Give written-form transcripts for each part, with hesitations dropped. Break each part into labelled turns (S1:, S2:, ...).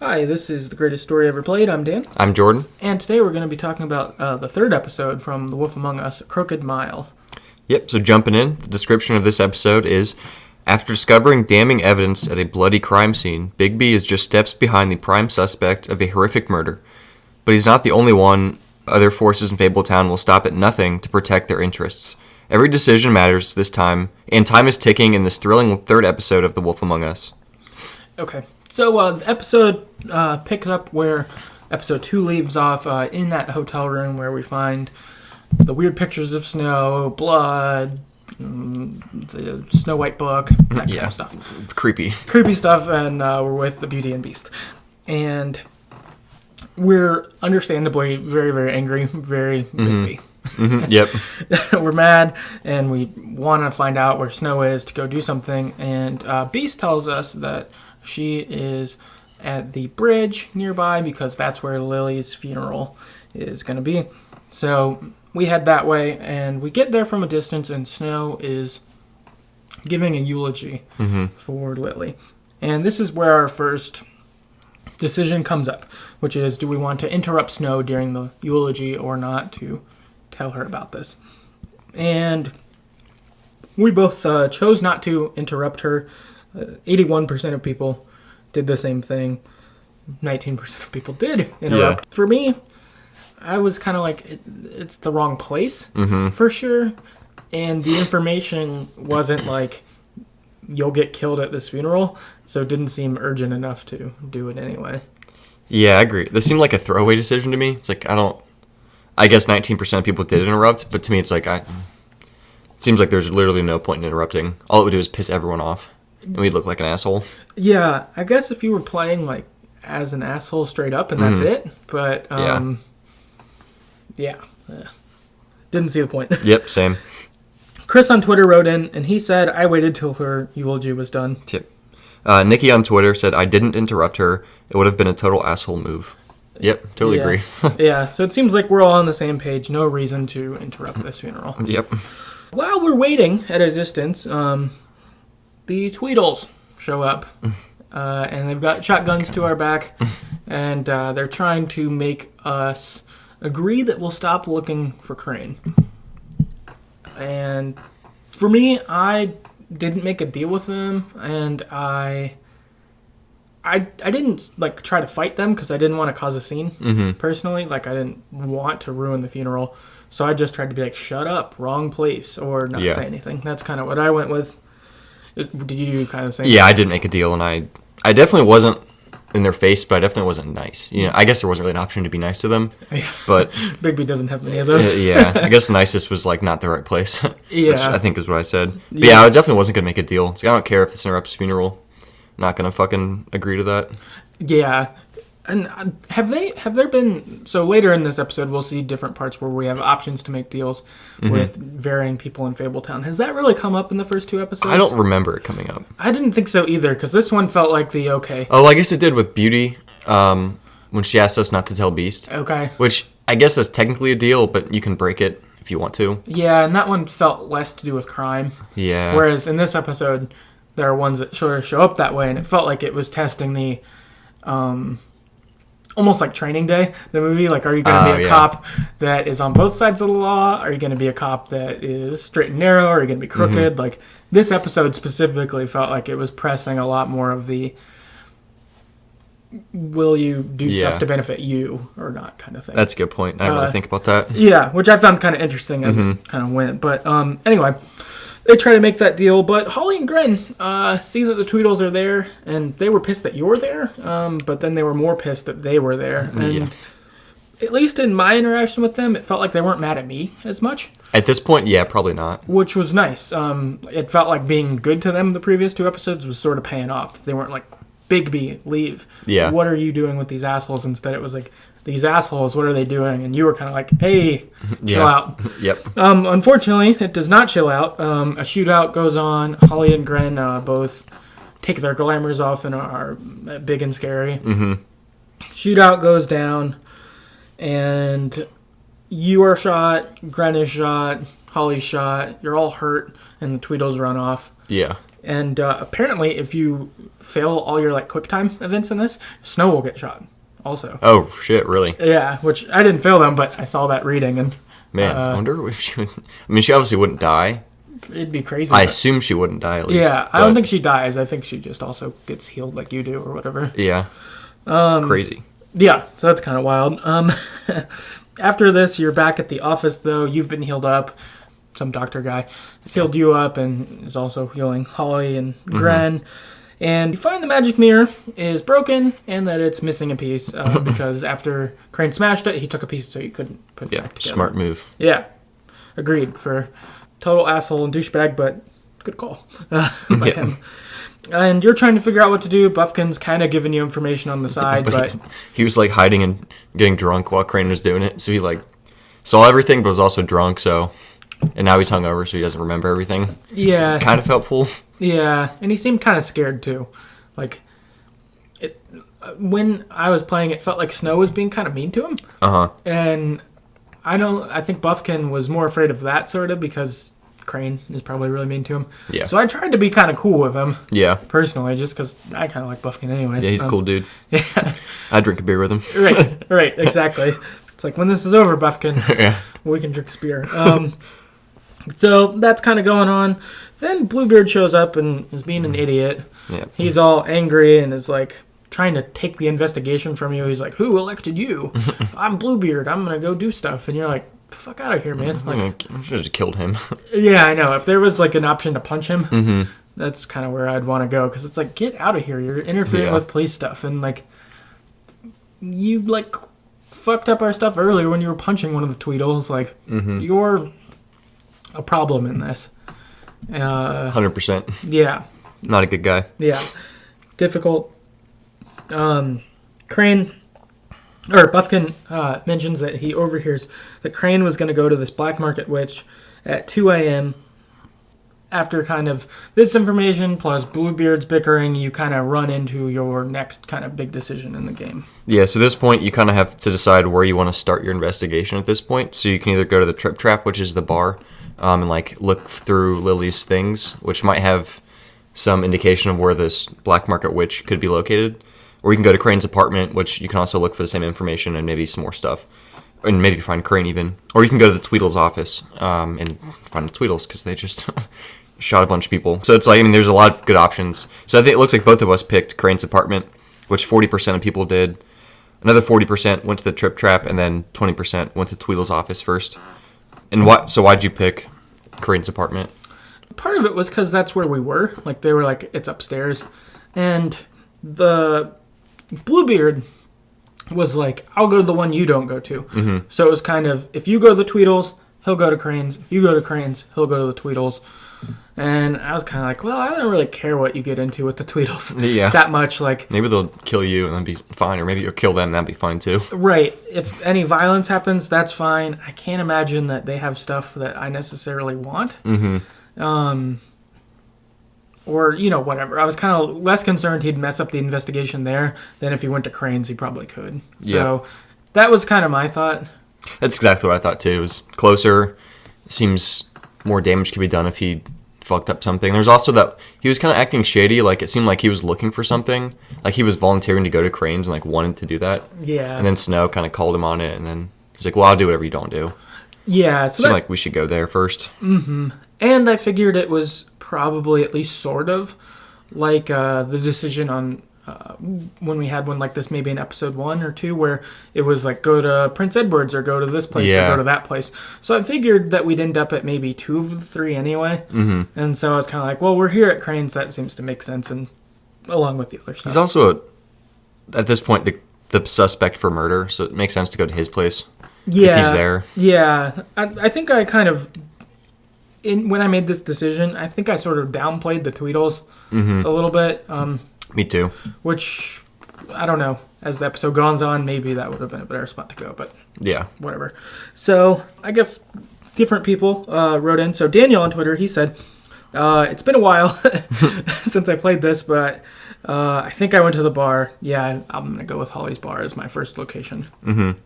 S1: Hi, this is The Greatest Story Ever Played. I'm Dan.
S2: I'm Jordan.
S1: And today we're going to be talking about the third episode from The Wolf Among Us, Crooked Mile.
S2: Yep, so jumping in, the description of this episode is, after discovering damning evidence at a bloody crime scene, Bigby is just steps behind the prime suspect of a horrific murder. But he's not the only one. Other forces in Fabletown will stop at nothing to protect their interests. Every decision matters this time, and time is ticking in this thrilling third episode of The Wolf Among Us.
S1: Okay, so the episode picks up where episode 2 leaves off in that hotel room where we find the weird pictures of snow, blood, the Snow White book, that kind of stuff. Creepy stuff, and we're with the Beauty and Beast. And we're understandably very, very angry, very Bigby.
S2: Yep.
S1: We're mad, and we want to find out where Snow is to go do something. And Beast tells us that she is at the bridge nearby because that's where Lily's funeral is going to be. So we head that way, and we get there from a distance, and Snow is giving a eulogy for Lily. And this is where our first decision comes up, which is, do we want to interrupt Snow during the eulogy or not to tell her about this? And we both chose not to interrupt her. 81% of people did the same thing. 19% of people did interrupt. Yeah. For me, I was kind of like, it's the wrong place, for sure. And the information wasn't like, you'll get killed at this funeral, so it didn't seem urgent enough to do it anyway.
S2: Yeah, I agree. This seemed like a throwaway decision to me. It's like, I guess 19% of people did interrupt, but to me it's like, it seems like there's literally no point in interrupting. All it would do is piss everyone off, and we'd look like an asshole. Yeah,
S1: I guess if you were playing like as an asshole straight up and that's it, but yeah. Didn't see the point.
S2: Yep, same.
S1: Chris on Twitter wrote in, and he said, I waited till her eulogy was done.
S2: Yep. Nikki on Twitter said, I didn't interrupt her. It would have been a total asshole move. Yep, totally agree.
S1: Yeah, so it seems like we're all on the same page. No reason to interrupt this funeral.
S2: Yep.
S1: While we're waiting at a distance, the Tweedles show up. And they've got shotguns to our back. And they're trying to make us agree that we'll stop looking for Crane. And for me, I didn't make a deal with them. And I didn't like try to fight them because I didn't want to cause a scene personally. Like, I didn't want to ruin the funeral, so I just tried to be like, "Shut up, wrong place," or not say anything. That's kind of what I went with. Did you do kind of the same?
S2: Yeah, I didn't make a deal, and I definitely wasn't in their face, but I definitely wasn't nice. You know, I guess there wasn't really an option to be nice to them, but
S1: Bigby doesn't have many of those.
S2: Yeah, I guess nicest was like not the right place.
S1: Yeah,
S2: which I think is what I said. But yeah, I definitely wasn't gonna make a deal. It's like, I don't care if this interrupts funeral. Not gonna fucking agree to that.
S1: Yeah. And have there been, so later in this episode we'll see different parts where we have options to make deals with varying people in Fabletown. Has that really come up in the first two episodes?
S2: I don't remember it coming up.
S1: I didn't think so either, because this one felt like the okay.
S2: Oh, I guess it did with Beauty, when she asked us not to tell Beast.
S1: Okay.
S2: Which I guess that's technically a deal, but you can break it if you want to.
S1: Yeah, and that one felt less to do with crime.
S2: Yeah.
S1: Whereas in this episode, there are ones that sort of show up that way, and it felt like it was testing the, almost like Training Day, the movie. Like, are you going to be a cop that is on both sides of the law? Are you going to be a cop that is straight and narrow? Are you going to be crooked? Like, this episode specifically felt like it was pressing a lot more of the, will you do stuff to benefit you or not kind of thing.
S2: That's a good point. I didn't really think about that.
S1: Yeah, which I found kind of interesting as it kind of went. But anyway, they try to make that deal, but Holly and Gren see that the Tweedles are there, and they were pissed that you're there, but then they were more pissed that they were there. And at least in my interaction with them, it felt like they weren't mad at me as much.
S2: At this point, yeah, probably not.
S1: Which was nice. It felt like being good to them the previous two episodes was sort of paying off. They weren't like, Bigby, leave.
S2: Yeah.
S1: What are you doing with these assholes? Instead, it was like, these assholes, what are they doing? And you were kind of like, hey, chill out.
S2: Yep.
S1: Unfortunately, it does not chill out. A shootout goes on. Holly and Gren both take their glamours off and are big and scary. Shootout goes down, and you are shot, Gren is shot, Holly's shot, you're all hurt, and the Tweedles run off.
S2: Yeah.
S1: And apparently, if you fail all your like QuickTime events in this, Snow will get shot. Also.
S2: Oh shit! Really?
S1: Yeah, which I didn't fail them, but I saw that reading and.
S2: Man, I wonder if she would. I mean, she obviously wouldn't die.
S1: It'd be crazy.
S2: I assume she wouldn't die at least.
S1: Yeah, I don't think she dies. I think she just also gets healed like you do or whatever.
S2: Yeah. Crazy.
S1: Yeah, so that's kind of wild. After this, you're back at the office, though. You've been healed up. Some doctor guy has healed you up and is also healing Holly and Gren. And you find the magic mirror is broken and that it's missing a piece because after Crane smashed it, he took a piece so you couldn't put it back together.
S2: Smart move.
S1: Yeah, agreed. For total asshole and douchebag, but good call by him. And you're trying to figure out what to do. Buffkin's kind of giving you information on the side, but
S2: he was like hiding and getting drunk while Crane was doing it. So he like saw everything, but was also drunk. And now he's hungover, so he doesn't remember everything.
S1: Yeah,
S2: kind of helpful.
S1: Yeah, and he seemed kind of scared too. Like, when I was playing, it felt like Snow was being kind of mean to him. And I think Buffkin was more afraid of that sort of because Crane is probably really mean to him. Yeah. So I tried to be kind of cool with him. Yeah. Personally, just because I kind of like Buffkin anyway.
S2: Yeah, he's a cool dude.
S1: Yeah.
S2: I'd drink a beer with him.
S1: Right, exactly. It's like, when this is over, Buffkin, we can drink a beer. So that's kind of going on. Then Bluebeard shows up and is being an idiot. Yeah. He's all angry and is like trying to take the investigation from you. He's like, "Who elected you? I'm Bluebeard. I'm going to go do stuff." And you're like, "Fuck out of here, man." Like,
S2: I should have killed him.
S1: Yeah, I know. If there was like an option to punch him, that's kind of where I'd want to go. Because it's like, get out of here. You're interfering with police stuff. And like, you like fucked up our stuff earlier when you were punching one of the Tweedles. Like, you're a problem in this.
S2: 100%.
S1: Yeah.
S2: Not a good guy.
S1: Yeah. Difficult. Crane, or Buffkin mentions that he overhears that Crane was going to go to this black market witch at 2 a.m. After kind of this information plus Bluebeard's bickering, you kind of run into your next kind of big decision in the game.
S2: Yeah, so at this point, you kind of have to decide where you want to start your investigation at this point. So you can either go to the Trip Trap, which is the bar, and like look through Lily's things, which might have some indication of where this black market witch could be located. Or you can go to Crane's apartment, which you can also look for the same information and maybe some more stuff. And maybe find Crane even. Or you can go to the Tweedles office and find the Tweedles because they just shot a bunch of people. So it's like, I mean, there's a lot of good options. So I think it looks like both of us picked Crane's apartment, which 40% of people did. Another 40% went to the Trip Trap, and then 20% went to Tweedle's office first. And why'd you pick Crane's apartment?
S1: Part of it was because that's where we were. Like, they were like, it's upstairs. And the Bluebeard was like, I'll go to the one you don't go to. So it was kind of, if you go to the Tweedles, he'll go to Crane's. If you go to Crane's, he'll go to the Tweedles. And I was kind of like, well, I don't really care what you get into with the Tweedles that much. Like,
S2: maybe they'll kill you and that'd be fine, or maybe you'll kill them and that'd be fine too.
S1: Right. If any violence happens, that's fine. I can't imagine that they have stuff that I necessarily want. Or, you know, whatever. I was kind of less concerned he'd mess up the investigation there than if he went to Crane's, he probably could. So that was kind of my thought. That's
S2: exactly what I thought too. It was closer. Seems more damage could be done if he fucked up something. There's also that he was kind of acting shady. Like, it seemed like he was looking for something. Like, he was volunteering to go to Crane's and like wanted to do that. Yeah. And then Snow kind of called him on it, and then he's like, well, I'll do whatever you don't do. Yeah. So it seemed like we should go there first.
S1: And I figured it was probably at least sort of like the decision on when we had one like this, maybe in episode 1 or 2, where it was like, go to Prince Edward's or go to this place or go to that place. So I figured that we'd end up at maybe 2 of the 3 anyway. And so I was kind of like, well, we're here at Crane's. That seems to make sense, and along with the other stuff.
S2: He's also, at this point, the suspect for murder, so it makes sense to go to his place if he's there.
S1: Yeah. I think I kind of... when I made this decision, I think I sort of downplayed the Tweedles a little bit.
S2: Me too.
S1: Which, I don't know. As the episode goes on, maybe that would have been a better spot to go. But yeah, whatever. So I guess different people wrote in. So Daniel on Twitter, he said, it's been a while since I played this, but I think I went to the bar. Yeah, I'm going to go with Holly's Bar as my first location.
S2: And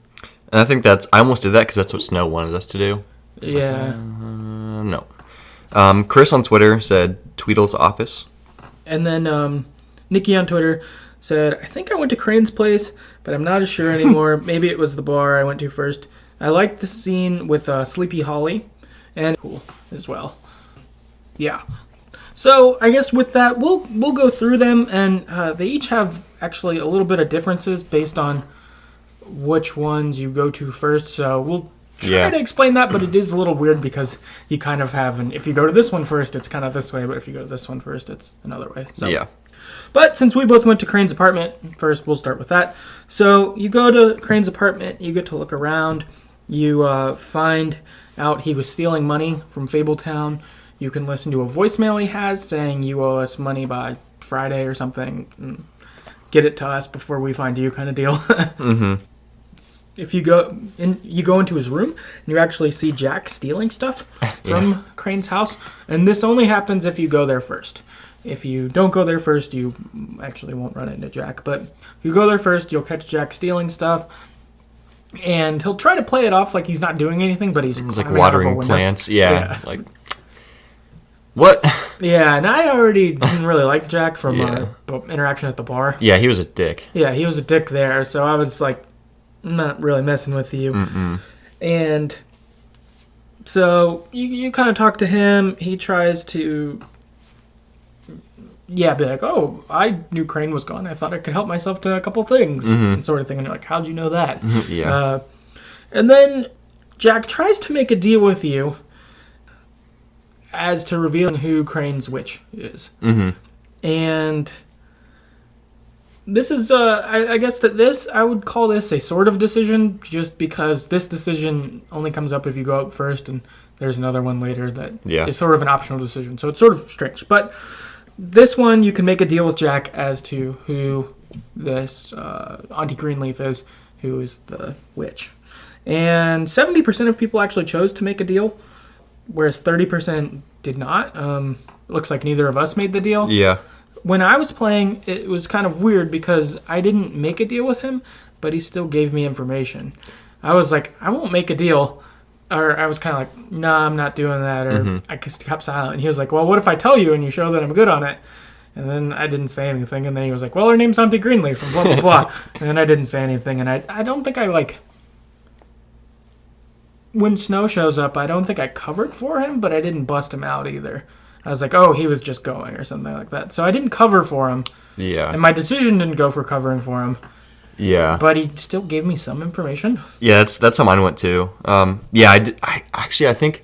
S2: I think I almost did that because that's what Snow wanted us to do.
S1: Yeah.
S2: No. Chris on Twitter said Tweedle's office.
S1: And then Nikki on Twitter said, I think I went to Crane's place, but I'm not as sure anymore. Maybe it was the bar I went to first. I liked the scene with Sleepy Holly, and cool as well. Yeah. So I guess with that, we'll go through them, and they each have actually a little bit of differences based on which ones you go to first. So we'll try to explain that, but it is a little weird because you kind of have, and if you go to this one first, it's kind of this way, but if you go to this one first, it's another way. So.
S2: Yeah.
S1: But since we both went to Crane's apartment, first we'll start with that. So you go to Crane's apartment, you get to look around, you find out he was stealing money from Fabletown. You can listen to a voicemail he has saying you owe us money by Friday or something. And get it to us before we find you kind of deal.
S2: Mm-hmm.
S1: If you go into his room, and you actually see Jack stealing stuff from Crane's house. And this only happens if you go there first. If you don't go there first, you actually won't run into Jack. But if you go there first, you'll catch Jack stealing stuff. And he'll try to play it off like he's not doing anything, but he's
S2: like watering plants. Yeah. Like, what?
S1: Yeah, and I already didn't really like Jack from interaction at the bar.
S2: Yeah, he was a dick.
S1: Yeah, he was a dick there. So I was like, I'm not really messing with you.
S2: Mm-mm.
S1: And so you kind of talk to him. He tries to... be like, oh, I knew Crane was gone. I thought I could help myself to a couple things, sort of thing. And you're like, how'd you know that?
S2: Yeah.
S1: And then Jack tries to make a deal with you as to revealing who Crane's witch is.
S2: Mm-hmm.
S1: And this is, I guess that I would call this a sort of decision, just because this decision only comes up if you go up first, and there's another one later that is sort of an optional decision. So it's sort of strange. But... this one, you can make a deal with Jack as to who this Auntie Greenleaf is, who is the witch. And 70% of people actually chose to make a deal, whereas 30% did not. Looks like neither of us made the deal.
S2: Yeah.
S1: When I was playing, it was kind of weird because I didn't make a deal with him, but he still gave me information. I was like, I won't make a deal. Or I was kind of like, nah, I'm not doing that. Or I just kept silent. And he was like, well, what if I tell you and you show that I'm good on it? And then I didn't say anything. And then he was like, well, her name's Auntie Greenleaf and blah, blah, blah. And then I didn't say anything. And I don't think I, when Snow shows up, I don't think I covered for him, but I didn't bust him out either. I was like, oh, he was just going or something like that. So I didn't cover for him. Yeah. And my decision didn't go for covering for him. Yeah, but he still gave me some information.
S2: Yeah, that's how mine went too. I think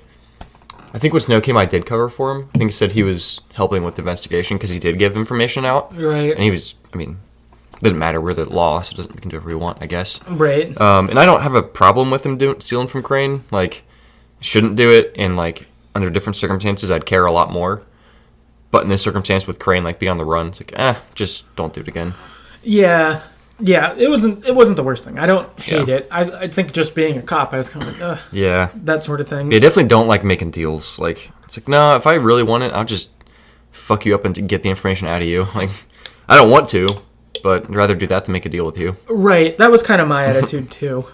S2: when Snow came, I did cover for him. I think he said he was helping with the investigation because he did give information out. Right. And he was, it doesn't matter, we're the law, so we can do whatever we want, I guess. Right. And I don't have a problem with him stealing from Crane. Like, shouldn't do it, and under different circumstances, I'd care a lot more. But in this circumstance with Crane, being on the run, it's like, just don't do it again.
S1: Yeah. Yeah, it wasn't the worst thing. I don't hate it. I think just being a cop, I was kind of like, that sort of thing.
S2: They definitely don't like making deals. It's like, no, if I really want it, I'll just fuck you up and get the information out of you. I don't want to, but I'd rather do that than make a deal with you.
S1: Right, that was kind of my attitude too.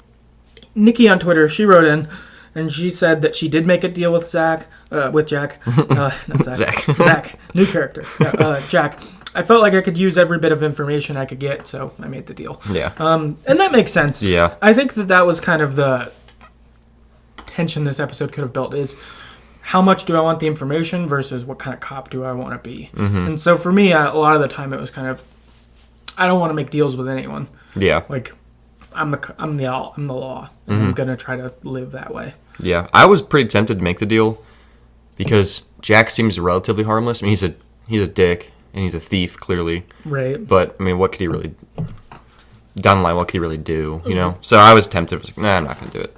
S1: Nikki on Twitter, she wrote in, and she said that she did make a deal with Jack. Not Zach. Zach, new character. Jack. I felt like I could use every bit of information I could get, so I made the deal. Yeah. And that makes sense. Yeah. I think that was kind of the tension this episode could have built, is how much do I want the information versus what kind of cop do I want to be? Mm-hmm. And so for me, a lot of the time it was kind of, I don't want to make deals with anyone. Yeah. I'm the law, and I'm going to try to live that way.
S2: Yeah. I was pretty tempted to make the deal because Jack seems relatively harmless. He's a dick. And he's a thief, clearly. Right. But, what could he really... down the line, what could he really do, you know? So I was tempted. I was like, nah, I'm not going to do it.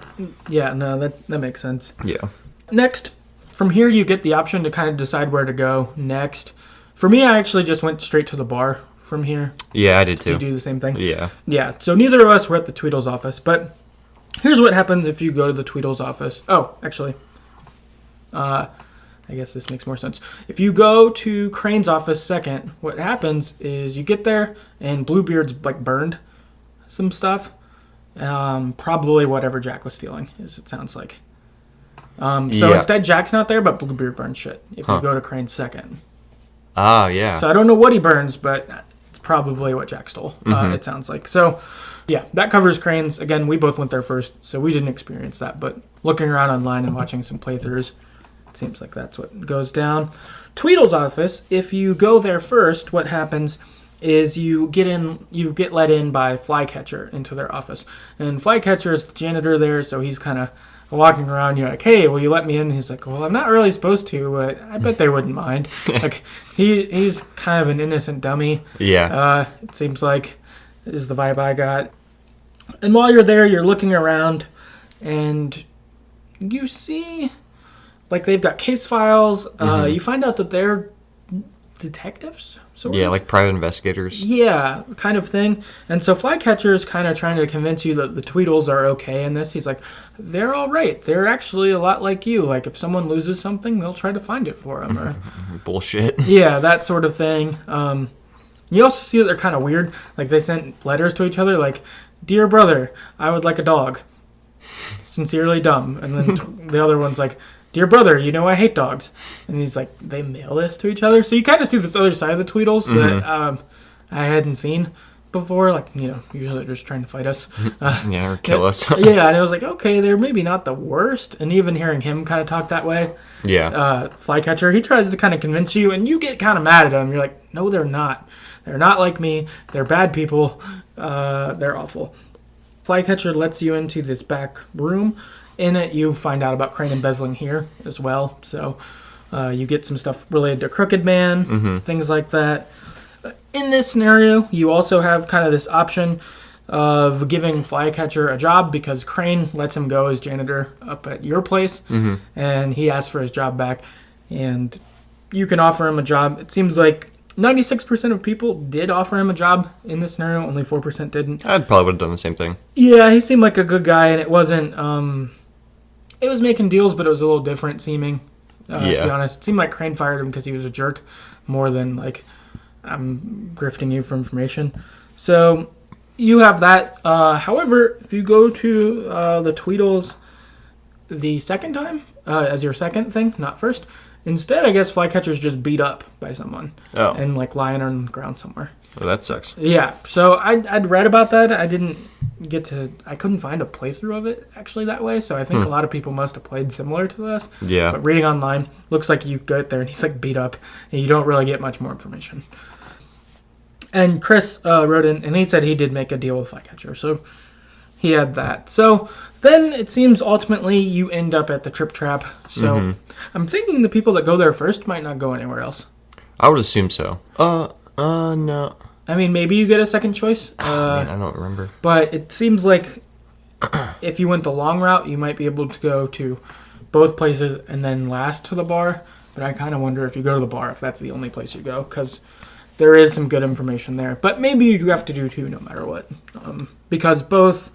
S1: Yeah, no, that makes sense. Yeah. Next, from here, you get the option to kind of decide where to go next. For me, I actually just went straight to the bar from here.
S2: Yeah, I did too.
S1: You do the same thing? Yeah. Yeah, so neither of us were at the Tweedle's office. But here's what happens if you go to the Tweedle's office. Oh, actually... I guess this makes more sense. If you go to Crane's office second, what happens is you get there and Bluebeard's burned some stuff. Probably whatever Jack was stealing, as it sounds like. So instead Jack's not there, but Bluebeard burned shit if you go to Crane's second.
S2: Ah, yeah.
S1: So I don't know what he burns, but it's probably what Jack stole, it sounds like. So, yeah, that covers Crane's. Again, we both went there first, so we didn't experience that. But looking around online and watching some playthroughs, it seems like that's what goes down. Tweedle's office, if you go there first, what happens is you get let in by Flycatcher into their office. And Flycatcher is the janitor there, so he's kind of walking around. You're like, hey, will you let me in? He's like, well, I'm not really supposed to, but I bet they wouldn't mind. Like, he's kind of an innocent dummy.
S2: Yeah.
S1: It seems like is the vibe I got. And while you're there, you're looking around, and you see, like, they've got case files. You find out that they're detectives, sort of.
S2: Yeah, like private investigators.
S1: Yeah, kind of thing. And so Flycatcher is kind of trying to convince you that the Tweedles are okay in this. He's like, they're all right. They're actually a lot like you. Like, if someone loses something, they'll try to find it for them. Or,
S2: bullshit.
S1: yeah, that sort of thing. You also see that they're kind of weird. Like, they sent letters to each other, like, Dear brother, I would like a dog. Sincerely dumb. And then the other one's like, Dear brother, you know I hate dogs. And he's like, they mail this to each other. So you kind of see this other side of the Tweedles that I hadn't seen before. Like, usually they're just trying to fight us.
S2: Yeah, or kill us.
S1: Yeah, and it was like, okay, they're maybe not the worst. And even hearing him kind of talk that way.
S2: Yeah.
S1: Flycatcher, he tries to kind of convince you, and you get kind of mad at him. You're like, no, they're not. They're not like me. They're bad people. They're awful. Flycatcher lets you into this back room. In it, you find out about Crane embezzling here as well. So you get some stuff related to Crooked Man, things like that. In this scenario, you also have kind of this option of giving Flycatcher a job because Crane lets him go as janitor up at your place, and he asks for his job back. And you can offer him a job. It seems like 96% of people did offer him a job in this scenario. Only 4% didn't.
S2: I probably would have done the same thing.
S1: Yeah, he seemed like a good guy, and it wasn't... it was making deals, but it was a little different seeming, to be honest. It seemed like Crane fired him because he was a jerk more than, like, I'm grifting you for information. So you have that. However, if you go to the Tweedles the second time, as your second thing, not first, instead, I guess Flycatcher's just beat up by someone. Oh. And, like, lying on the ground somewhere.
S2: Well, that sucks.
S1: Yeah, so I'd read about that. I couldn't find a playthrough of it, actually, that way, so I think a lot of people must have played similar to this.
S2: Yeah.
S1: But reading online, looks like you get there and he's, like, beat up, and you don't really get much more information. And Chris wrote in, and he said he did make a deal with Flycatcher, so he had that. So then it seems ultimately you end up at the Trip Trap, so I'm thinking the people that go there first might not go anywhere else.
S2: I would assume so. No.
S1: I mean, maybe you get a second choice.
S2: Man, I don't remember.
S1: But it seems like if you went the long route, you might be able to go to both places and then last to the bar. But I kind of wonder if you go to the bar, if that's the only place you go, because there is some good information there. But maybe you have to do two no matter what. Because both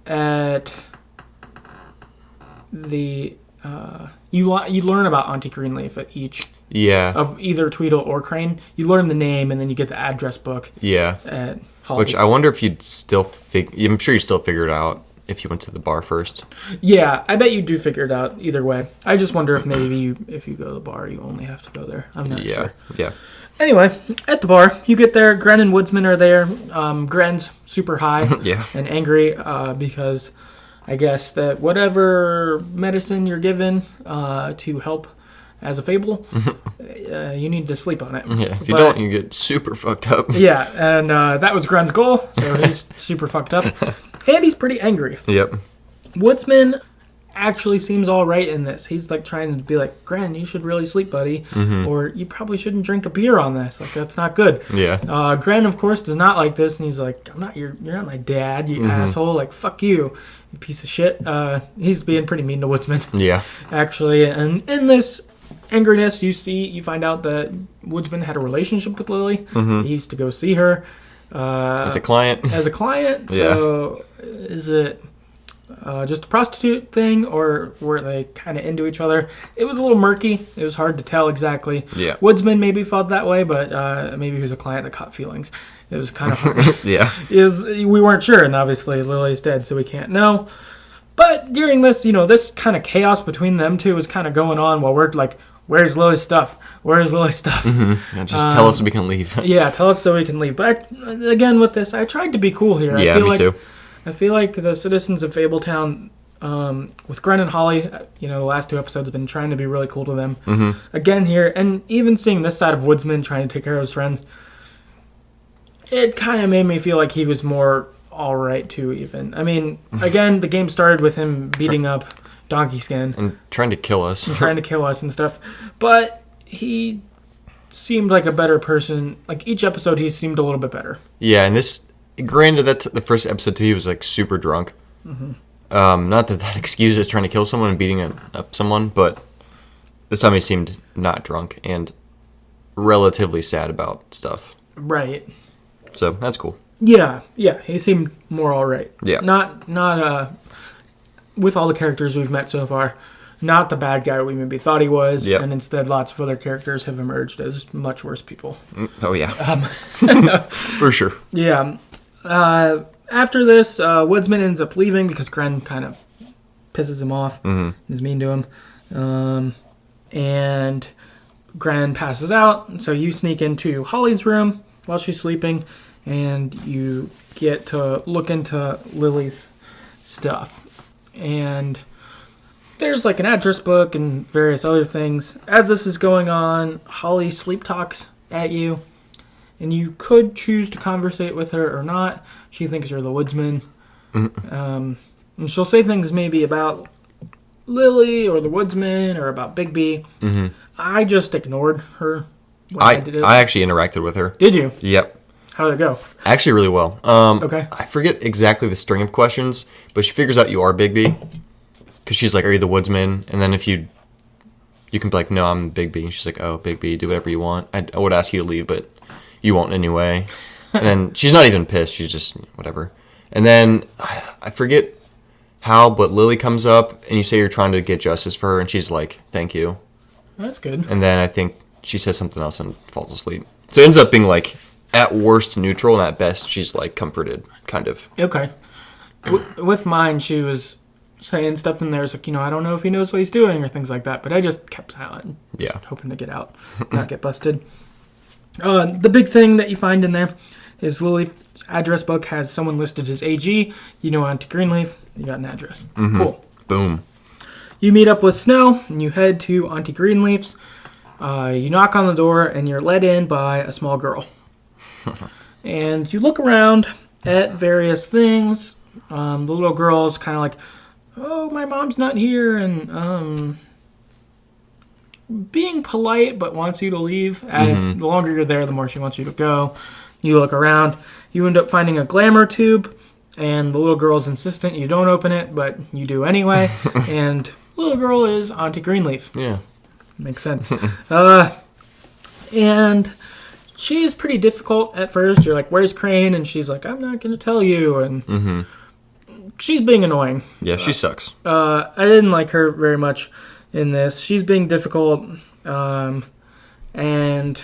S1: at the... you learn about Auntie Greenleaf at each...
S2: Yeah.
S1: Of either Tweedle or Crane. You learn the name, and then you get the address book.
S2: Yeah.
S1: At Holly's.
S2: Which I wonder if you'd still I'm sure you still figure it out if you went to the bar first.
S1: Yeah, I bet you do figure it out either way. I just wonder if maybe if you go to the bar, you only have to go there. I'm not sure.
S2: Yeah.
S1: Anyway, at the bar, you get there. Gren and Woodsman are there. Gren's super high and angry because I guess that whatever medicine you're given to help as a fable, you need to sleep on it.
S2: Yeah, if you don't, you get super fucked up.
S1: Yeah, and that was Gren's goal, so he's super fucked up. And he's pretty angry.
S2: Yep.
S1: Woodsman actually seems all right in this. He's like trying to be like, Gren, you should really sleep, buddy. Or you probably shouldn't drink a beer on this. Like, that's not good.
S2: Yeah.
S1: Gren, of course, does not like this, and he's like, you're not my dad, you asshole. Like, fuck you, you piece of shit. He's being pretty mean to Woodsman.
S2: Yeah. Actually,
S1: and in this angriness, you find out that Woodsman had a relationship with Lily. He used to go see her
S2: as a client.
S1: So is it just a prostitute thing, or were they kind of into each other? It was a little murky. It was hard to tell exactly.
S2: Yeah.
S1: Woodsman maybe felt that way, but maybe he was a client that caught feelings. It was kind of hard.
S2: Yeah.
S1: We weren't sure, and obviously Lily's dead, so we can't know. But during this, this kind of chaos between them two is kind of going on while we're like Where's Lily's stuff? Where's Lily's stuff?
S2: Yeah, just tell us so we can leave.
S1: Yeah, tell us so we can leave. But again, with this, I tried to be cool here.
S2: Yeah, me too.
S1: I feel like the citizens of Fabletown, with Gren and Holly, the last 2 episodes have been trying to be really cool to them. Again here, and even seeing this side of Woodsman trying to take care of his friends, it kind of made me feel like he was more all right too. Even again, the game started with him beating up Donkey Skin
S2: and trying to kill us.
S1: And stuff, but he seemed like a better person. Like each episode, he seemed a little bit better.
S2: Yeah, and this, granted, that the first episode too, he was like super drunk. Not that excuses trying to kill someone and beating up someone, but this time he seemed not drunk and relatively sad about stuff.
S1: Right.
S2: So that's cool.
S1: Yeah, he seemed more all right.
S2: Yeah.
S1: Not with all the characters we've met so far, not the bad guy we maybe thought he was, and instead lots of other characters have emerged as much worse people.
S2: Oh, yeah. For sure.
S1: Yeah. After this, Woodsman ends up leaving because Gren kind of pisses him off and is mean to him. And Gren passes out, so you sneak into Holly's room while she's sleeping, and you get to look into Lily's stuff. And there's like an address book and various other things. As this is going on, Holly sleep talks at you, and you could choose to conversate with her or not. She thinks you're the woodsman. And she'll say things maybe about Lily or the woodsman or about Bigby. I just ignored her.
S2: I actually interacted with her.
S1: Did you?
S2: Yep.
S1: How did it go?
S2: Actually, really well.
S1: Okay.
S2: I forget exactly the string of questions, but she figures out you are Bigby. Because she's like, are you the woodsman? And then if you can be like, no, I'm Bigby. And she's like, oh, Bigby, do whatever you want. I would ask you to leave, but you won't anyway. And then she's not even pissed. She's just whatever. And then I forget how, but Lily comes up and you say you're trying to get justice for her. And she's like, thank you.
S1: That's good.
S2: And then I think she says something else and falls asleep. So it ends up being like, at worst neutral, and at best she's like comforted, kind of.
S1: Okay. With mine, she was saying stuff in there. It's like, I don't know if he knows what he's doing or things like that. But I just kept silent.
S2: Yeah.
S1: Hoping to get out, not get busted. The big thing that you find in there is Lily's address book has someone listed as AG. Auntie Greenleaf. You got an address. Cool.
S2: Boom.
S1: You meet up with Snow, and you head to Auntie Greenleaf's. You knock on the door, and you're let in by a small girl. And you look around at various things. The little girl's kind of like, oh, my mom's not here, and being polite but wants you to leave. As the longer you're there, the more she wants you to go. You look around. You end up finding a glamour tube, and the little girl's insistent you don't open it, but you do anyway. And the little girl is Auntie Greenleaf.
S2: Yeah.
S1: Makes sense. And she's pretty difficult at first. You're like, where's Crane? And she's like, I'm not going to tell you. And she's being annoying.
S2: Yeah, she sucks.
S1: I didn't like her very much in this. She's being difficult. And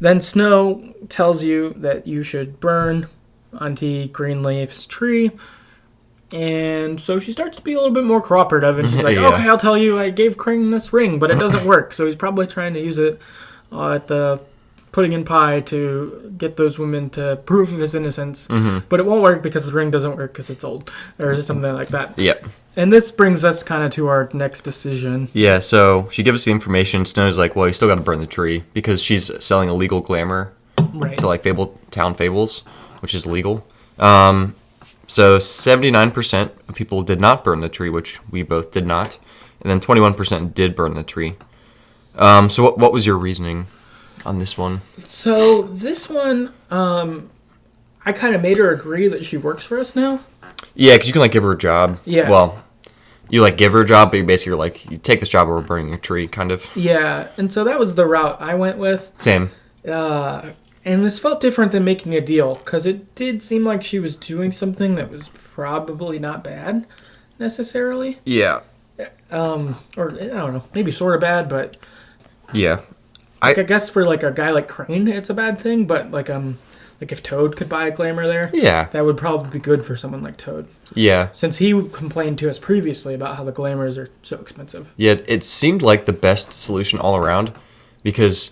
S1: then Snow tells you that you should burn Auntie Greenleaf's tree. And so she starts to be a little bit more cooperative. And she's like,
S2: Yeah.
S1: okay, I'll tell you, I gave Crane this ring, but it doesn't work. So he's probably trying to use it at the pudding and pie to get those women to prove his innocence. But it won't work because the ring doesn't work because it's old or something like that.
S2: Yep.
S1: And this brings us kind of to our next decision.
S2: Yeah, so she gives us the information. Snow's like, well, you still got to burn the tree because she's selling illegal glamour to like Fabletown Fables, which is legal. So 79% of people did not burn the tree, which we both did not. And then 21% did burn the tree. So what was your reasoning on this one?
S1: So this one, I kind of made her agree that she works for us now.
S2: Yeah, because you can like give her a job.
S1: Yeah.
S2: Well, you like give her a job, but you basically are like, you take this job or we're burning your tree, kind of.
S1: Yeah, and so that was the route I went with.
S2: Same.
S1: And this felt different than making a deal, because it did seem like she was doing something that was probably not bad, necessarily.
S2: Yeah.
S1: Or, I don't know, maybe sort of bad, but...
S2: Yeah.
S1: I guess for, like, a guy like Crane, it's a bad thing, but, like, Like if Toad could buy a glamour there,
S2: Yeah.
S1: that would probably be good for someone like Toad.
S2: Yeah.
S1: Since he complained to us previously about how the glamours are so expensive.
S2: Yeah, it seemed like the best solution all around because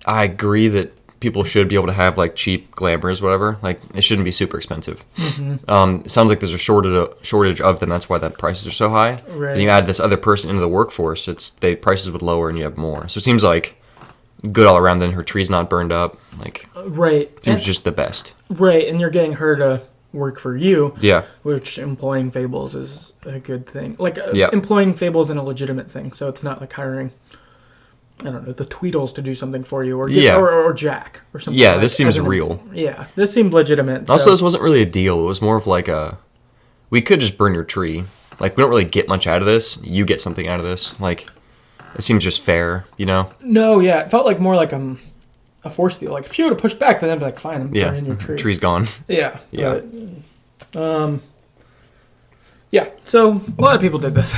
S2: I agree that people should be able to have like cheap glamours, whatever. Like it shouldn't be super expensive. It sounds like there's a shortage of them. That's why the prices are so high.
S1: Right.
S2: And you add this other person into the workforce, the prices would lower and you have more. So it seems like good all around. Then her tree's not burned up. Like
S1: Right.
S2: seems just the best.
S1: Right, and you're getting her to work for you.
S2: Yeah.
S1: Which employing fables is a good thing. Like
S2: Yeah.
S1: employing fables is a legitimate thing. So it's not like hiring, I don't know, the Tweedles to do something for you, or or Jack or something.
S2: Yeah,
S1: like,
S2: this seems
S1: as an-
S2: real.
S1: Yeah, this seemed legitimate.
S2: Also,
S1: so-
S2: this wasn't really a deal. It was more of like we could just burn your tree. Like, we don't really get much out of this. You get something out of this. Like, it seems just fair, you know?
S1: No, yeah, it felt like more like a force deal. Like if you would have pushed back, then I'd be like, fine, I'm burning your tree.
S2: Tree's gone.
S1: Yeah.
S2: Yeah.
S1: But, yeah. So a lot of people did this.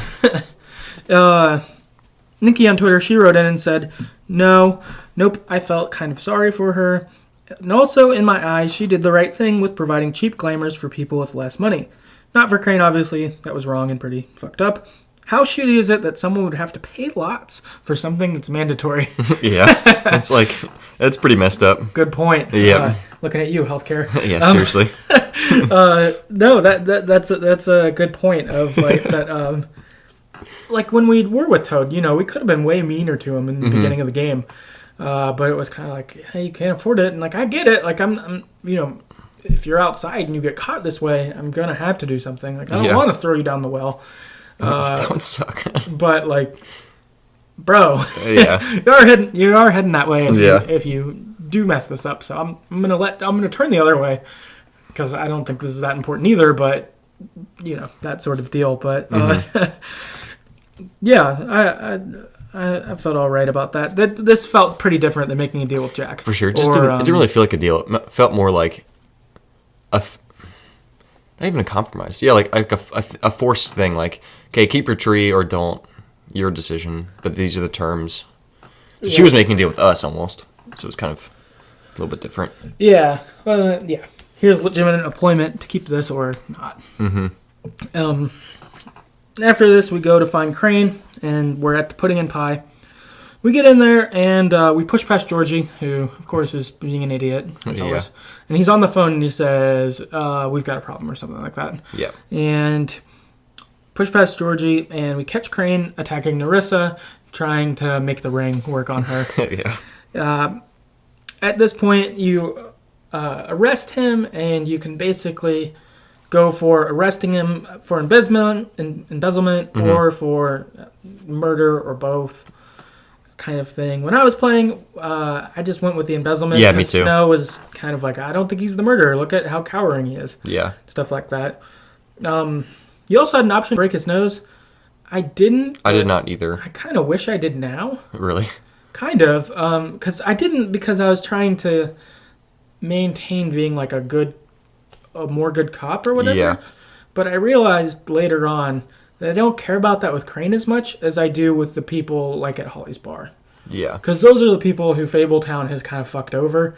S1: Nikki on Twitter, she wrote in and said, nope, I felt kind of sorry for her. And also, in my eyes, she did the right thing with providing cheap glamours for people with less money. Not for Crane, obviously. That was wrong and pretty fucked up. How shitty is it that someone would have to pay lots for something that's mandatory?
S2: Yeah. That's pretty messed up.
S1: Good point.
S2: Yeah.
S1: Looking at you, healthcare.
S2: Yeah, seriously.
S1: No, that's a good point of like that. Like when we were with Toad, we could have been way meaner to him in the beginning of the game, but it was kind of like, hey, you can't afford it, and like I get it. Like I'm if you're outside and you get caught this way, I'm gonna have to do something. Like I don't want to throw you down the well.
S2: That would suck.
S1: But like, bro,
S2: Yeah.
S1: you are heading that way if you do mess this up. So I'm gonna turn the other way because I don't think this is that important either. But that sort of deal. But yeah, I felt all right about that. This felt pretty different than making a deal with Jack.
S2: For sure. It didn't really feel like a deal. It felt more like not even a compromise. Yeah, like a forced thing. Like, okay, keep your tree or don't. Your decision. But these are the terms. So she was making a deal with us almost. So it was kind of a little bit different.
S1: Yeah. Yeah. Here's legitimate employment to keep this or not. Mm-hmm. After this, we go to find Crane, and we're at the pudding and pie. We get in there, and we push past Georgie, who, of course, is being an idiot, as always. And he's on the phone, and he says, we've got a problem, or something like that.
S2: Yeah. And
S1: push past Georgie, and we catch Crane attacking Narissa, trying to make the ring work on her.
S2: Yeah.
S1: At this point, you arrest him, and you can basically go for arresting him for embezzlement or for murder or both kind of thing. When I was playing, I just went with the embezzlement.
S2: Yeah, me too.
S1: Snow was kind of like, I don't think he's the murderer. Look at how cowering he is.
S2: Yeah.
S1: Stuff like that. You also had an option to break his nose. I didn't.
S2: I did not either.
S1: I kind of wish I did now.
S2: Really?
S1: Kind of. Because I didn't, because I was trying to maintain being like a more good cop or whatever.
S2: Yeah.
S1: But I realized later on that I don't care about that with Crane as much as I do with the people like at Holly's bar.
S2: Yeah.
S1: Because those are the people who Fabletown has kind of fucked over,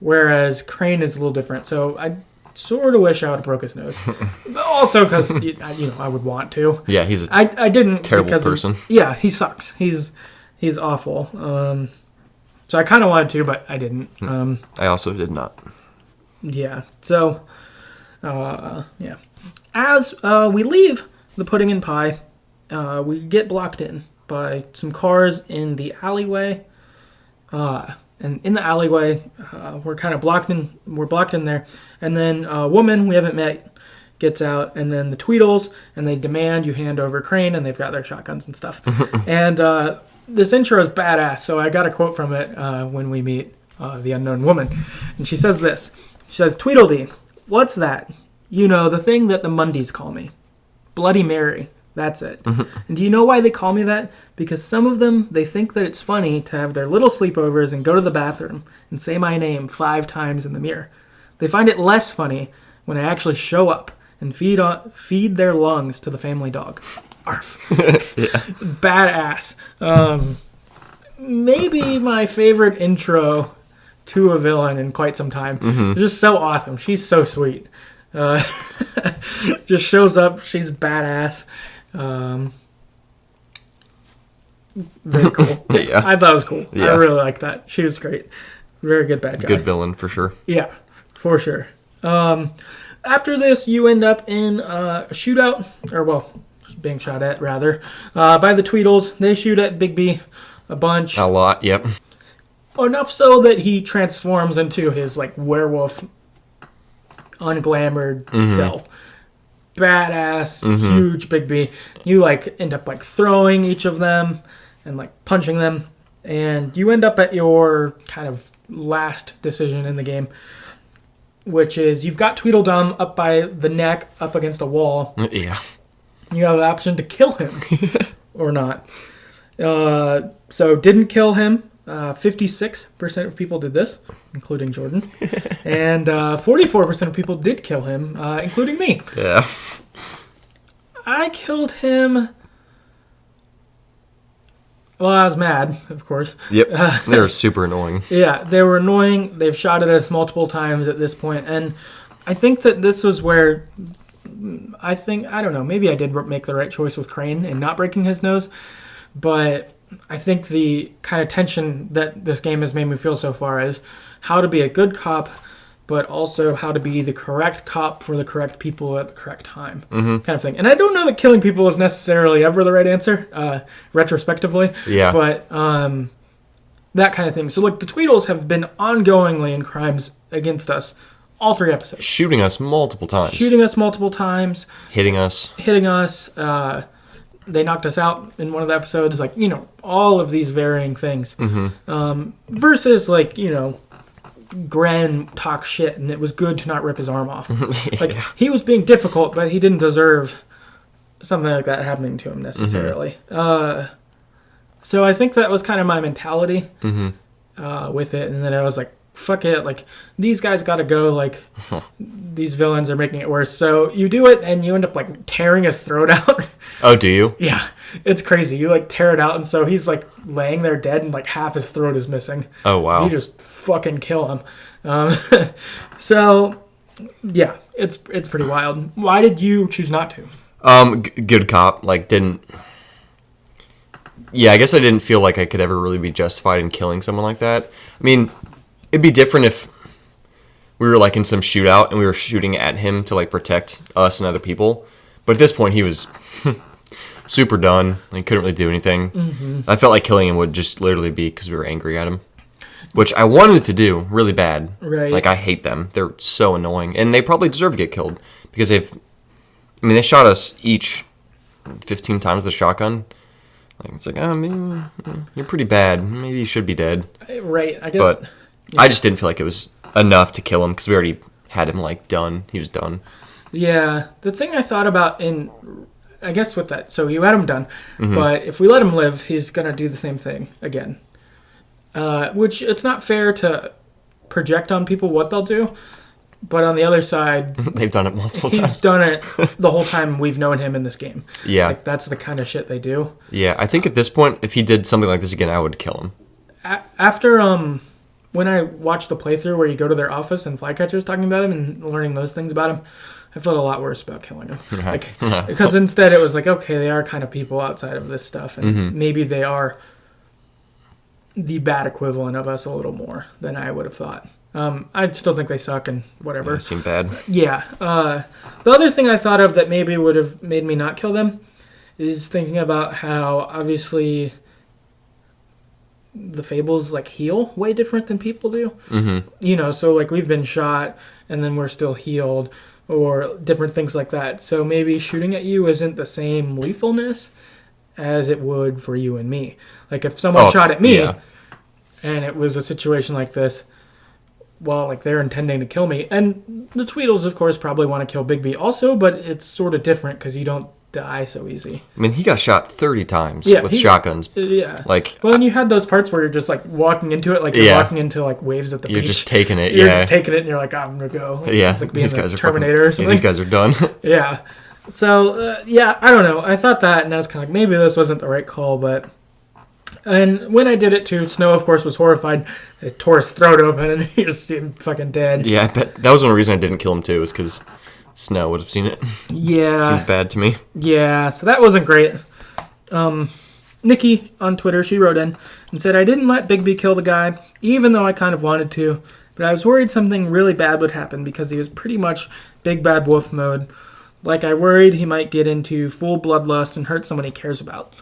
S1: whereas Crane is a little different. So I sort of wish I would have broke his nose. But also because, I would want to.
S2: Yeah, he's a
S1: I didn't
S2: terrible person.
S1: Yeah, he sucks. He's awful. So I kind of wanted to, but I didn't.
S2: I also did not.
S1: Yeah. So, yeah. As we leave the pudding and pie, we get blocked in by some cars in the alleyway. And in the alleyway, we're kind of blocked in. We're blocked in there. And then a woman we haven't met gets out, and then the Tweedles, and they demand you hand over Crane, and they've got their shotguns and stuff. And this intro is badass, so I got a quote from it when we meet the unknown woman. And she says this. She says, "Tweedledee, what's that? The thing that the Mundies call me. Bloody Mary. That's it. And do you know why they call me that? Because some of them, they think that it's funny to have their little sleepovers and go to the bathroom and say my name 5 times in the mirror. They find it less funny when I actually show up and feed their lungs to the family dog." Arf. Badass. Maybe my favorite intro to a villain in quite some time.
S2: Mm-hmm.
S1: It's just so awesome. She's so sweet. Just shows up. She's badass. Very cool.
S2: Yeah.
S1: I thought it was cool.
S2: Yeah.
S1: I really liked that. She was great. Very good bad guy.
S2: Good villain for sure.
S1: Yeah, for sure. After this, you end up in a shootout, or well, being shot at rather, by the Tweedles. They shoot at Bigby a bunch.
S2: A lot. Yep.
S1: Enough so that he transforms into his like werewolf, unglamored self. Badass, huge Bigby. You like end up like throwing each of them and like punching them, and you end up at your kind of last decision in the game, which is you've got Tweedledum up by the neck, up against a wall.
S2: Yeah.
S1: You have the option to kill him or not. So didn't kill him. 56% of people did this, including Jordan. And 44% of people did kill him, including me.
S2: Yeah.
S1: I killed him. Well, I was mad, of course.
S2: Yep. They're super annoying.
S1: Yeah, they were annoying. They've shot at us multiple times at this point. And I think that this was where... I don't know, maybe I did make the right choice with Crane and not breaking his nose. But I think the kind of tension that this game has made me feel so far is how to be a good cop, but also how to be the correct cop for the correct people at the correct time, kind of thing. And I don't know that killing people is necessarily ever the right answer, retrospectively.
S2: Yeah.
S1: But that kind of thing. So, like, the Tweedles have been ongoingly in crimes against us all 3 episodes.
S2: Shooting us multiple times.
S1: Hitting us. They knocked us out in one of the episodes. Like, you know, all of these varying things. Versus, like, you know, Gren talk shit and it was good to not rip his arm off. Like, he was being difficult, but he didn't deserve something like that happening to him necessarily. So I think that was kind of my mentality with it. And then I was like, fuck it, like, these guys gotta go, like, these villains are making it worse. So you do it, and you end up, like, tearing his throat out.
S2: Oh, do you?
S1: Yeah, it's crazy. You, like, tear it out, and so he's, like, laying there dead, and, like, half his throat is missing.
S2: Oh, wow.
S1: You just fucking kill him. So, yeah, it's pretty wild. Why did you choose not to?
S2: Good cop, like, didn't... Yeah, I guess I didn't feel like I could ever really be justified in killing someone like that. I mean... It'd be different if we were, like, in some shootout and we were shooting at him to, like, protect us and other people. But at this point, he was super done. He couldn't really do anything. I felt like killing him would just literally be because we were angry at him. Which I wanted to do really bad.
S1: Right.
S2: Like, I hate them. They're so annoying. And they probably deserve to get killed. Because they shot us each 15 times with a shotgun. Like, it's like, oh, man, you're pretty bad. Maybe you should be dead.
S1: Right, I guess...
S2: But... Yeah. I just didn't feel like it was enough to kill him because we already had him, like, done. He was done. Yeah.
S1: The thing I thought about I guess with that, so you had him done, but if we let him live, he's going to do the same thing again. Which, it's not fair to project on people what they'll do, but on the other side...
S2: They've done it multiple times.
S1: He's done it the whole time we've known him in this game.
S2: Yeah.
S1: Like, that's the kind of shit they do.
S2: Yeah, I think at this point, if he did something like this again, I would kill him.
S1: After, when I watched the playthrough where you go to their office and Flycatcher's talking about him and learning those things about him, I felt a lot worse about killing him. Like, because instead it was like, okay, they are kind of people outside of this stuff, and maybe they are the bad equivalent of us a little more than I would have thought. I still think they suck and whatever.
S2: They seem bad.
S1: Yeah. The other thing I thought of that maybe would have made me not kill them is thinking about how obviously... the fables like heal way different than people do. You know, so like we've been shot and then we're still healed or different things like that. So maybe shooting at you isn't the same lethalness as it would for you and me. Like if someone shot at me and it was a situation like this, well, like they're intending to kill me. And the Tweedles, of course, probably want to kill Bigby also, but it's sort of different because you don't die so easy.
S2: I mean, he got shot 30 times with shotguns.
S1: Yeah.
S2: Like,
S1: well, and you had those parts where you're just like walking into it, like you're walking into like waves at the beach.
S2: You're just taking it.
S1: You're just taking it, and you're like, I'm gonna go.
S2: Yeah.
S1: It's like being
S2: these guys are
S1: Terminator or something.
S2: Yeah, these guys are done.
S1: Yeah. So I don't know. I thought that, and I was kind of like, maybe this wasn't the right call, but And when I did it too, Snow, of course, was horrified. It tore his throat open, and he just seemed fucking dead.
S2: Yeah, I bet that was one reason I didn't kill him too, is because Snow would have seen it.
S1: Yeah.
S2: Seemed bad to me.
S1: Yeah, so that wasn't great. Nikki on Twitter, she wrote in and said, I didn't let Bigby kill the guy, even though I kind of wanted to, but I was worried something really bad would happen because he was pretty much big bad wolf mode. Like, I worried he might get into full bloodlust and hurt someone he cares about.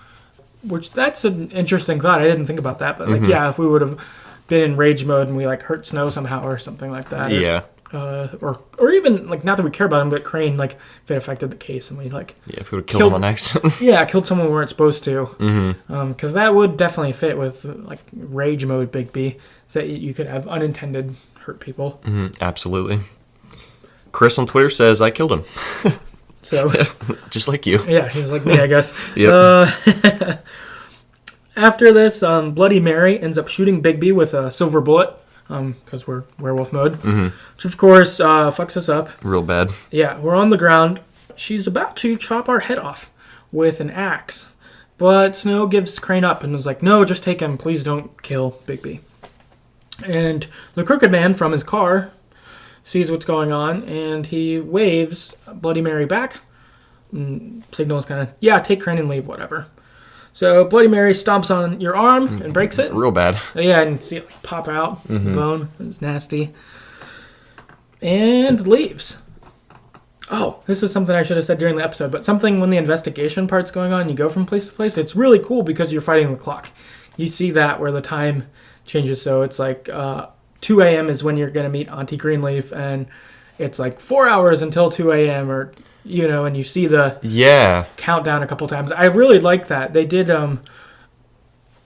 S1: Which, that's an interesting thought. I didn't think about that, but, like, yeah, if we would have been in rage mode and we, like, hurt Snow somehow or something like that.
S2: Yeah.
S1: Or even, like, not that we care about him, but Crane, like, if it affected the case and we, like...
S2: Yeah, if we would have killed him on accident.
S1: Yeah, killed someone we weren't supposed to. Because that would definitely fit with, like, rage mode Bigby, so that you could have unintended hurt people.
S2: Absolutely. Chris on Twitter says, I killed him.
S1: So...
S2: Just like you.
S1: Yeah, he was like me, I guess.
S2: Yep.
S1: After this, Bloody Mary ends up shooting Bigby with a silver bullet, because we're werewolf mode, which of course fucks us up.
S2: Real bad.
S1: Yeah, we're on the ground. She's about to chop our head off with an axe, but Snow gives Crane up and is like, no, just take him. Please don't kill Bigby. And the Crooked Man from his car sees what's going on, and he waves Bloody Mary back. Signals kind of, yeah, take Crane and leave, whatever. So Bloody Mary stomps on your arm and breaks it.
S2: Real bad.
S1: Yeah, and see it pop out, the bone. It's nasty. And leaves. Oh, this was something I should have said during the episode, but something when the investigation part's going on, you go from place to place, it's really cool because you're fighting the clock. You see that where the time changes, so it's like 2 a.m. is when you're going to meet Auntie Greenleaf, and it's like 4 hours until 2 a.m., or... You know, and you see the countdown a couple times. I really like that. They did,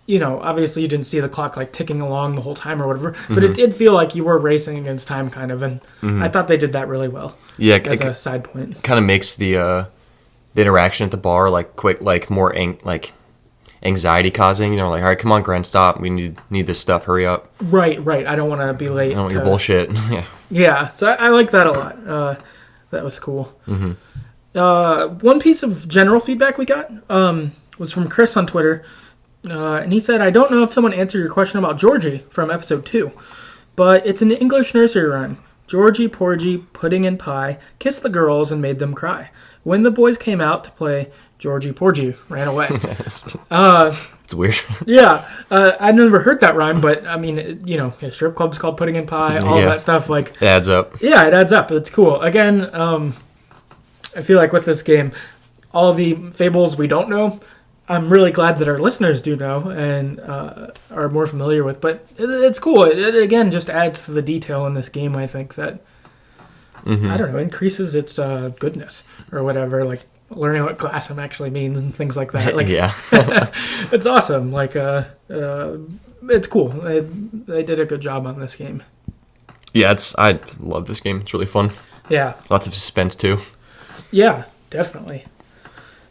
S1: you know, obviously you didn't see the clock like ticking along the whole time or whatever, but it did feel like you were racing against time kind of, and I thought they did that really well.
S2: Yeah,
S1: as a side point.
S2: Kind of makes the interaction at the bar like quick, like more anxiety causing. You know, like, all right, come on, Gren, stop. We need this stuff. Hurry up.
S1: Right. I don't want to be late.
S2: I don't want your bullshit. Yeah.
S1: Yeah. So I like that a lot. That was cool. One piece of general feedback we got was from Chris on Twitter. And he said, I don't know if someone answered your question about Georgie from episode 2, but it's an English nursery rhyme. Georgie, Porgy, pudding and pie, kissed the girls and made them cry. When the boys came out to play, Georgie, Porgy ran away.
S2: It's weird.
S1: Yeah. I'd never heard that rhyme, but I mean, you know, his strip club's called Pudding and Pie, all of that stuff. Like,
S2: it adds up.
S1: Yeah, it adds up. It's cool. Again, I feel like with this game, all the fables we don't know, I'm really glad that our listeners do know and are more familiar with. But it's cool. It again just adds to the detail in this game, I think, that, I don't know, increases its goodness or whatever, like learning what Glassum actually means and things like that. Like,
S2: yeah.
S1: It's awesome. Like, it's cool. They did a good job on this game.
S2: Yeah, I love this game. It's really fun.
S1: Yeah.
S2: Lots of suspense, too.
S1: Yeah, definitely.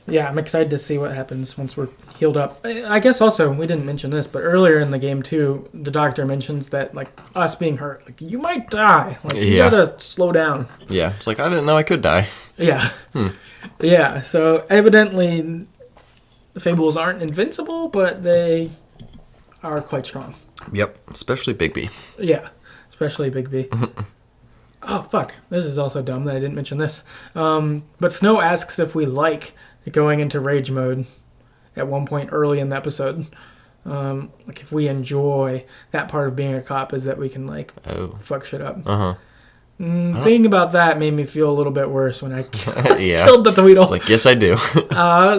S1: Yeah, I'm excited to see what happens once we're healed up. I guess also, we didn't mention this, but earlier in the game, too, the doctor mentions that, like, us being hurt, like, you might die. Like, you gotta slow down.
S2: Yeah, it's like, I didn't know I could die.
S1: Yeah. Yeah, so evidently, the fables aren't invincible, but they are quite strong.
S2: Yep, especially Bigby.
S1: Yeah, especially Bigby. Oh, fuck. This is also dumb that I didn't mention this. But Snow asks if we like going into rage mode at one point early in the episode. Like, if we enjoy that part of being a cop is that we can, like, fuck shit up. Thinking about that made me feel a little bit worse when I killed the Tweedle.
S2: It's like, yes, I do.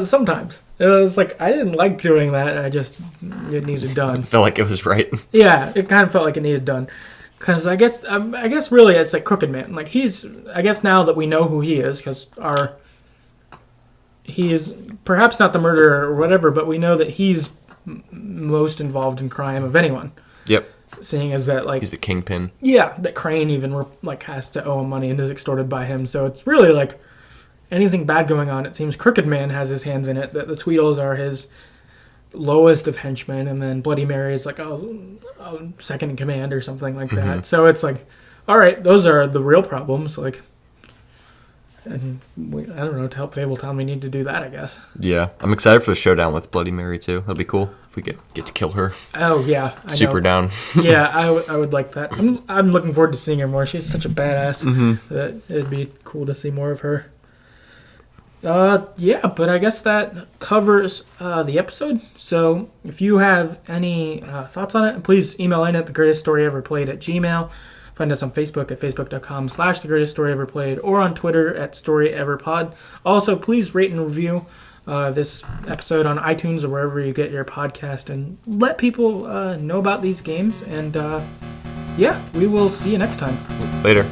S1: Sometimes. It was like, I didn't like doing that. It needed done.
S2: Felt like it was right.
S1: Yeah, it kind of felt like it needed done. Because I guess really it's like Crooked Man. Like, I guess now that we know who he is, because he is perhaps not the murderer or whatever, but we know that he's most involved in crime of anyone.
S2: Yep.
S1: Seeing as that, like...
S2: He's the kingpin. Yeah,
S1: that Crane even, like, has to owe him money and is extorted by him. So it's really, like, anything bad going on, it seems Crooked Man has his hands in it, that the Tweedles are his lowest of henchmen, and then Bloody Mary is, like, a second in command or something like that. So it's like, all right, those are the real problems. Like, And I don't know, to help Fabletown, we need to do that, I guess.
S2: Yeah, I'm excited for the showdown with Bloody Mary too. That'll be cool if we get to kill her.
S1: Oh yeah, I
S2: Super
S1: know.
S2: down.
S1: Yeah, I would like that. I'm looking forward to seeing her more. She's such a badass that it'd be cool to see more of her. Yeah, but I guess that covers the episode. So if you have any thoughts on it, please email in at TheGreatestStoryEverPlayed@gmail.com. Find us on Facebook at facebook.com/TheGreatestStoryEverPlayed or on Twitter at StoryEverPod. Also, please rate and review this episode on iTunes or wherever you get your podcast and let people know about these games. And yeah, we will see you next time.
S2: Later.